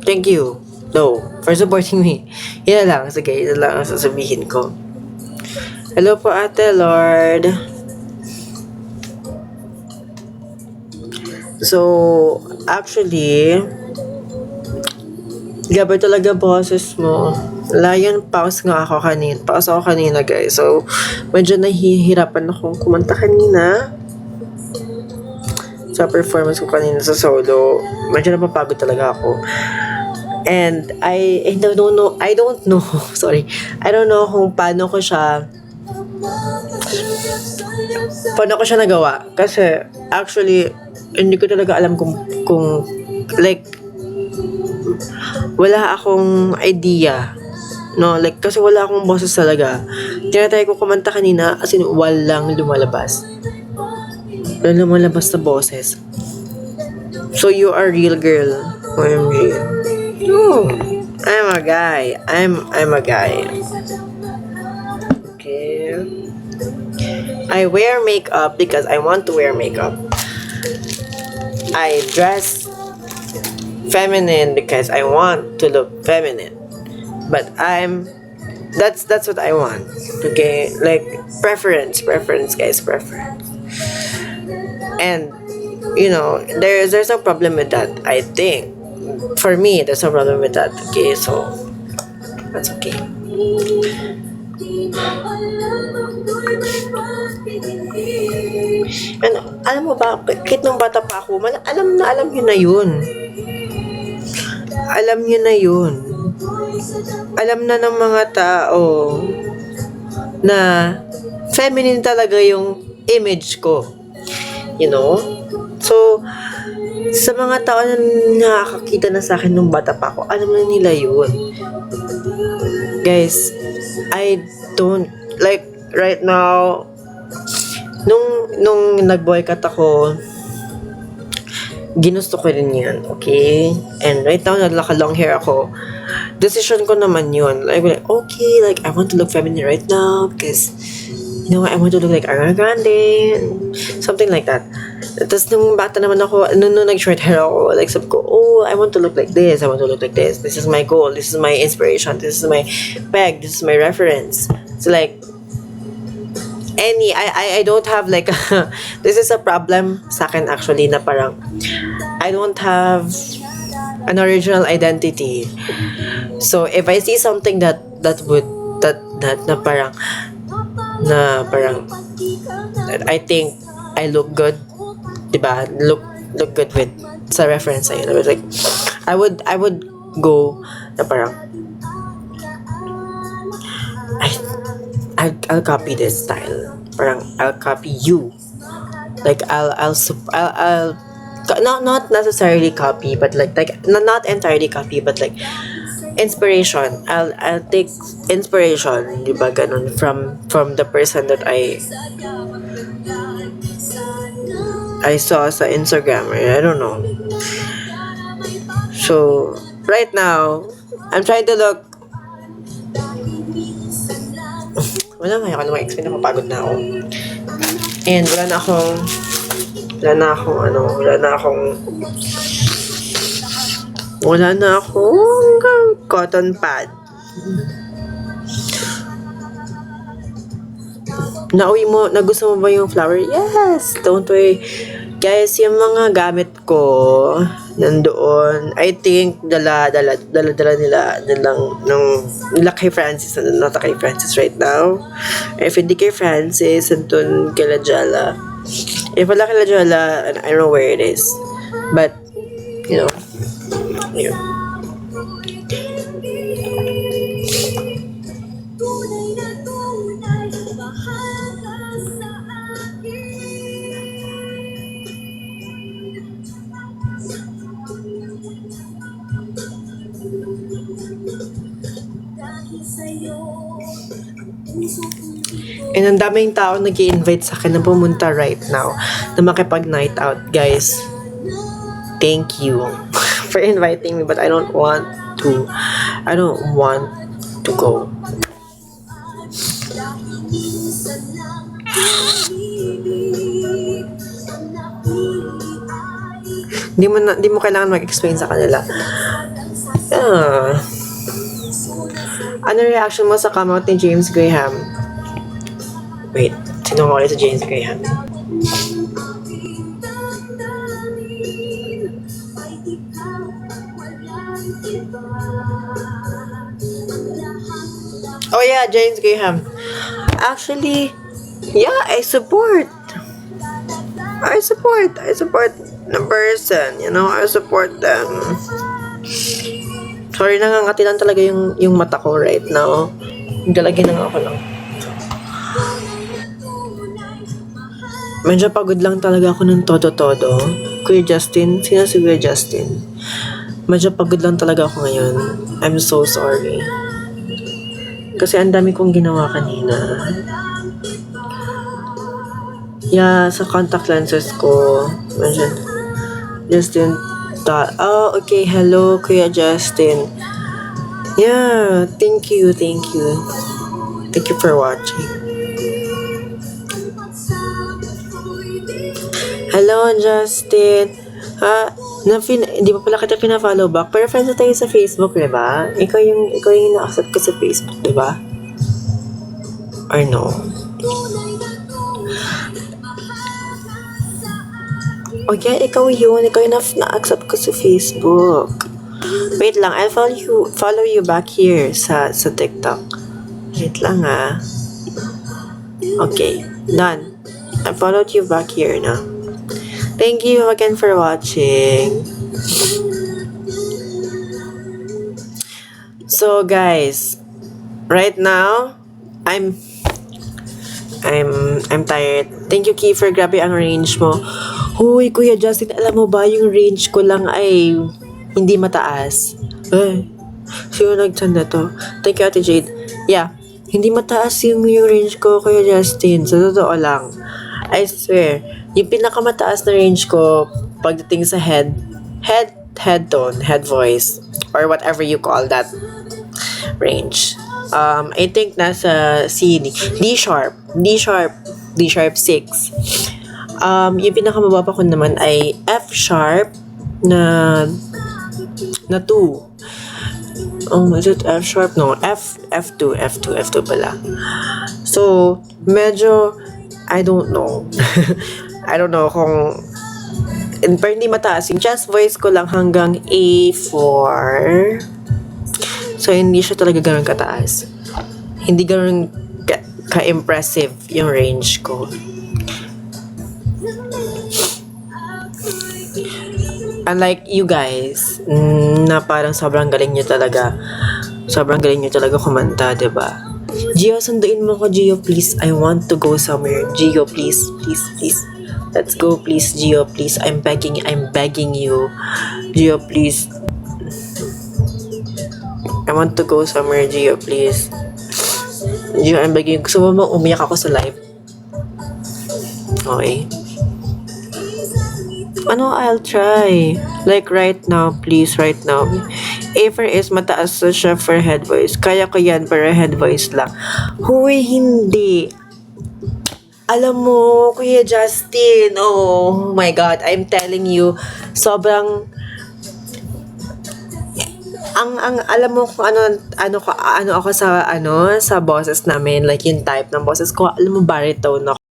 Thank you. No, for supporting me. Yan lang. Sige, yan lang ang sasabihin ko. Hello po, Ate Lord. So, actually, gabi talaga boses mo. Lion, pause nga ako kanina. Pause ako kanina, guys. So, medyo nahihirapan akong kumanta kanina. Sa performance ko kanina sa solo. Medyo napapagod talaga ako. And I don't know, sorry. I don't know kung paano ko siya nagawa. Kasi, actually, hindi ko talaga alam kung like, wala akong idea. No, like, kasi wala akong boses talaga. Tinatry ko kumanta kanina, as in, walang lumalabas. Walang lumalabas na boses. So, you are real girl. OMG. No, I'm a guy. I'm a guy. Okay. I wear makeup because I want to wear makeup. I dress feminine because I want to look feminine. But that's what I want. Okay? Like preference, guys, preference. And you know, there's no problem with that, I think. For me, there's no problem with that. Okay, so that's okay. And alam mo ba, kahit nung bata pa ako, alam nyo na yun. Alam nyo na yun. Alam na ng mga tao na feminine talaga yung image ko. You know? So, sa mga tao na nakakakita na sa akin nung bata pa ako, alam na nila yun. Guys, I don't, like, right now, nung nag-boycott ako, ginusto ko rin yan, okay? And right now, naka-long hair ako. Decision ko naman yun. Like, okay, like, I want to look feminine right now because, you know, I want to look like Ariana Grande, something like that. Tapos nung bata naman ako, nung nag-short hair ako, like, sabi ko, oh, I want to look like this, I want to look like this. This is my goal, this is my inspiration, this is my peg, this is my reference. So, like, I don't have, like, this is a problem sa akin, actually, na parang, I don't have an original identity. So, if I see something that parang, that I think I look good, diba? Look good with sa reference sa'yo. Like, I would go na parang I'll copy this style. Parang I'll copy you. Like I'll not necessarily copy, but like not entirely copy, but like inspiration. I'll take inspiration, diba, ganun, from the person that I saw sa Instagram, or I don't know. So, right now, I'm trying to look, wala nga, ako na ma-explain, napapagod na ako. And wala na akong cotton pad. Nagusto mo ba yung flower? Yes! Don't worry. Guys, yung mga gamit ko nandoon, I think dala nila kay Francis, nata kay Francis right now. If hindi kay Francis, nandun kay Jala. If wala kay Jala, I don't know where it is. But, you know, yun. And ang daming tao nag-i-invite sa akin na pumunta right now na makipag-night out, guys. Thank you for inviting me, but I don't want to go. Di mo kailangan mag-explain sa kanila. Ah. Ano reaction mo sa come out ni James Graham? Wait, sino ko ulit sa James Graham? Oh yeah, James Graham. Actually, yeah, I support the person, you know, I support them. Sorry, nangangati lang talaga yung mata ko right now. Galagyan lang ako lang. Medyo pagod lang talaga ako ng todo-todo. Kuya Justin, sino si Kuya Justin? Medyo pagod lang talaga ako ngayon. I'm so sorry. Kasi ang dami kong ginawa kanina. Yeah, sa contact lenses ko. Medyo, Justin thought, oh, okay, hello, Kuya Justin. Yeah, thank you. Thank you for watching. Hello, Justin. Di pa pala kita pina-follow back. Pero friends na tayo sa Facebook, di ba? Ikaw yung na-accept ko sa Facebook, di ba? Or no? O yeah, ikaw yun. Ikaw yung na-accept ko sa Facebook. Wait lang, I'll follow you back here sa TikTok. Wait lang Okay, done. I followed you back here na. Thank you again for watching. So guys, right now, I'm tired. Thank you, Kiefer. Grabe ang range mo. Hoy, Kuya Justin, alam mo ba yung range ko lang ay hindi mataas? Sino nagtanda to? Thank you, Ate Jade. Yeah, hindi mataas yung range ko, Kuya Justin. Sa totoo lang. I swear, yung pinakamataas na range ko pagdating sa head tone, head voice, or whatever you call that range. I think nasa D sharp 6. Yung pinakamababa ko naman ay F sharp na 2. Is it F sharp? No, F2 pala. So, medyo I don't know. I don't know kung pero hindi mataas. Yung chest voice ko lang hanggang A4. So, hindi siya talaga ganun kataas. Hindi ganun ka-impressive yung range ko. Unlike you guys, na parang sobrang galing nyo talaga. Sobrang galing nyo talaga kumanta, diba? Gio, sunduin mo ko, Gio, please. I want to go somewhere. Gio, please. Let's go, please, Gio, please. I'm begging you. Gio, please. I want to go somewhere, Gio, please. Gio, I'm begging you. Gusto mo umiyak ako sa live? Okay. I'll try. Like right now, please, right now. A4 is mataas na siya for head voice. Kaya ko yan, pero head voice lang. Huy, hindi. Alam mo, Kuya Justin, oh my God, I'm telling you, sobrang, alam mo kung ano ako sa boses namin, like yung type ng boses ko, alam mo, baritone ako.